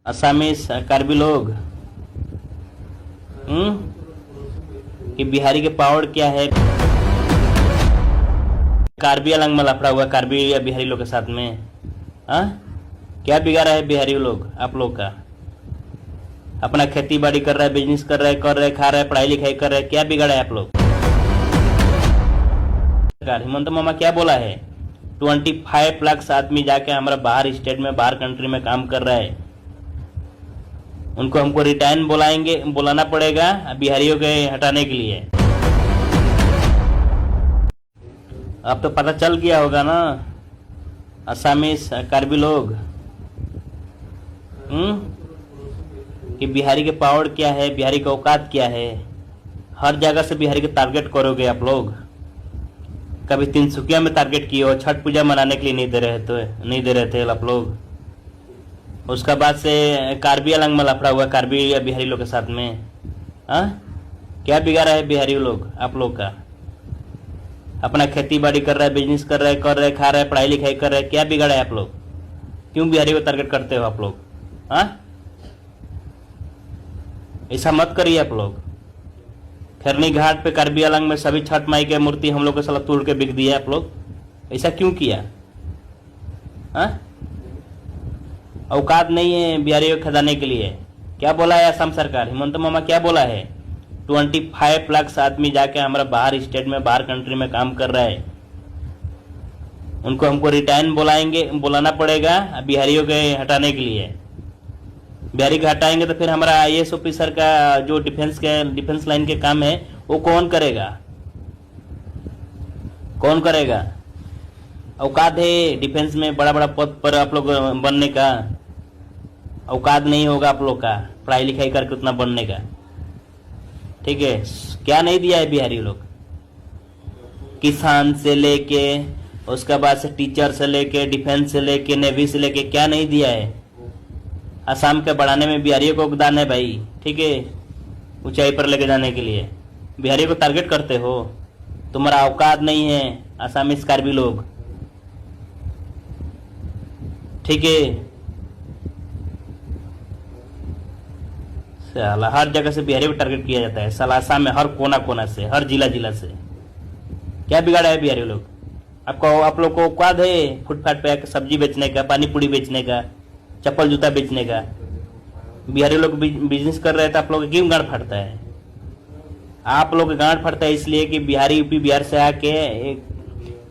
Assamese Karbi लोग कि बिहारी के पावर क्या है। कार्बी अलंग में लफड़ा हुआ कार्बी या बिहारी लोग के साथ में। हाँ, क्या बिगाड़ा है बिहारी लोग आप लोग का? अपना खेती बाड़ी कर रहा है, बिजनेस कर रहा है, खा रहा है, पढ़ाई लिखाई कर रहा है, क्या बिगाड़ा है आप लोग? हेमंत मामा क्या बोला है? 25 लाख आदमी जाके हमारा बाहर स्टेट में, बाहर कंट्री में काम कर रहा है। उनको हमको रिटायन बुलाना पड़ेगा बिहारियों के हटाने के लिए। अब तो पता चल गया होगा ना असामीज कार्बी लोग कि बिहारी के पावर क्या है, बिहारी का औकात क्या है। हर जगह से बिहारी के टारगेट करोगे आप लोग। कभी तिनसुकिया में टारगेट किए हो, छठ पूजा मनाने के लिए नहीं दे रहे थे आप लोग। उसका बाद से कार्बी अलंग में लफड़ा हुआ कार्बी या बिहारी लोग के साथ में। हाँ, क्या बिगाड़ा है बिहारी लोग आप लोग का? अपना खेती बाड़ी कर रहा है, बिजनेस कर रहा है, खा रहा है, पढ़ाई लिखाई कर रहा है, क्या बिगाड़ा है आप लोग? क्यों बिहारी को टारगेट करते हो आप लोग? हाँ, ऐसा मत करिए आप लोग। खैरनी घाट पे कार्बी अलंग में सभी छठ माई के मूर्ति हम लोग को साला तोड़ के बिक दिया आप लोग। ऐसा क्यों किया? हाँ, औकात नहीं है बिहारी को खदाने के लिए। क्या बोला है असम सरकार, हेमंत मामा क्या बोला है? 25 लाख आदमी जाके हमारा बाहर स्टेट में, बाहर कंट्री में काम कर रहा है। उनको हमको रिटायन बुलाना पड़ेगा बिहारियों के हटाने के लिए। बिहारी को हटाएंगे तो फिर हमारा IAS ऑफिसर का जो डिफेंस लाइन के काम है वो कौन करेगा? कौन करेगा? औकात है डिफेंस में बड़ा बड़ा पद पर आप लोग बनने का? औकात नहीं होगा आप लोग का पढ़ाई लिखाई करके उतना बनने का। ठीक है, क्या नहीं दिया है बिहारी लोग? किसान से लेके, उसके बाद से टीचर से लेके, डिफेंस से लेके, नेवी से लेके, क्या नहीं दिया है? असम के बढ़ाने में बिहारियों को योगदान है भाई। ठीक है, ऊंचाई पर लेके जाने के लिए बिहारियों को टारगेट करते हो। तुम्हारा औकात नहीं है असामीज कार्बी लोग। ठीक है, साला हर जगह से बिहारी को टारगेट किया जाता है। साला असम में हर कोना कोना से, हर जिला से। क्या बिगाड़ा है बिहारी लोग? आप लोग को औकात है फुटपाथ पे आकर सब्जी बेचने का, पानी पूरी बेचने का, चप्पल जूता बेचने का? बिहारी लोग बिजनेस कर रहे हैं तो आप लोग क्यों गांड फटता है? आप लोग गांड फटता है इसलिए कि बिहारी यूपी बिहार से आके एक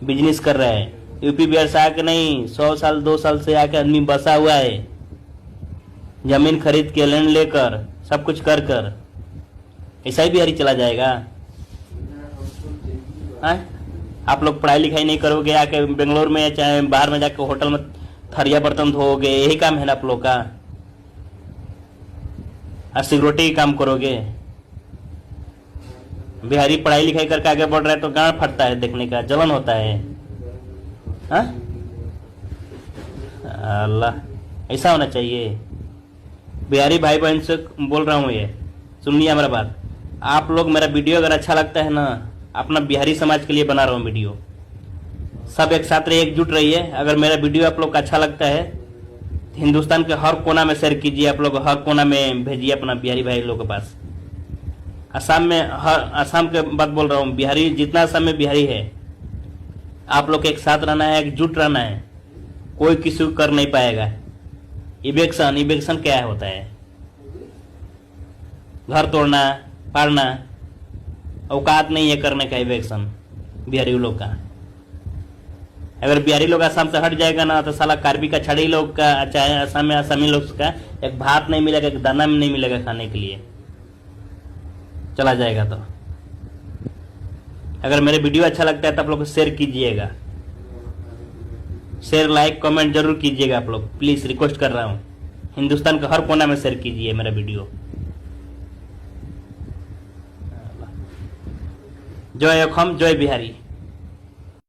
बिजनेस कर रहे हैं। यूपी बिहार से आके नहीं, 100 साल 2 साल से आके आदमी बसा हुआ है, जमीन खरीद के, लैंड लेकर, सब कुछ कर ऐसा ही बिहारी चला जाएगा? हाँ? आप लोग पढ़ाई लिखाई नहीं करोगे, आके बेंगलोर में चाहे बाहर में जाके होटल में थरिया बर्तन धोओगे, यही काम है ना आप लोग का? और सिक्योरिटी काम करोगे? बिहारी पढ़ाई लिखाई करके आगे बढ़ रहा है तो गांड फटता है देखने का, जलन होता है। हाँ, अल्लाह, ऐसा होना चाहिए। बिहारी भाई बहन से बोल रहा हूँ, ये सुनिए हमारा बात। आप लोग मेरा वीडियो अगर अच्छा लगता है ना, अपना बिहारी समाज के लिए बना रहा हूँ वीडियो। सब एक साथ रहिए, एकजुट रहिए। अगर मेरा वीडियो आप लोग को अच्छा लगता है तो हिंदुस्तान के हर कोना में शेयर कीजिए। आप लोग हर कोना में भेजिए अपना बिहारी भाई लोग के पास। असम के बात बोल रहा हूँ, बिहारी जितना असम में बिहारी है, आप लोग एक साथ रहना है, एकजुट रहना है। कोई किसी को कर नहीं पाएगा। इवेक्शन क्या होता है? घर तोड़ना, फाड़ना। औकात नहीं है करने का इवेक्शन बिहारी लोग का। अगर बिहारी लोग असम से हट जाएगा ना तो साला कार्बी का छड़ी लोग का, चाहे असम में असमी लोग का एक भात नहीं मिलेगा, एक दाना नहीं मिलेगा खाने के लिए, चला जाएगा। तो अगर मेरे वीडियो अच्छा लगता है तो आप लोग शेयर कीजिएगा। शेयर, लाइक, कमेंट जरूर कीजिएगा आप लोग, प्लीज रिक्वेस्ट कर रहा हूँ। हिंदुस्तान के हर कोना में शेयर कीजिए मेरा वीडियो। जय अखम, जय बिहारी।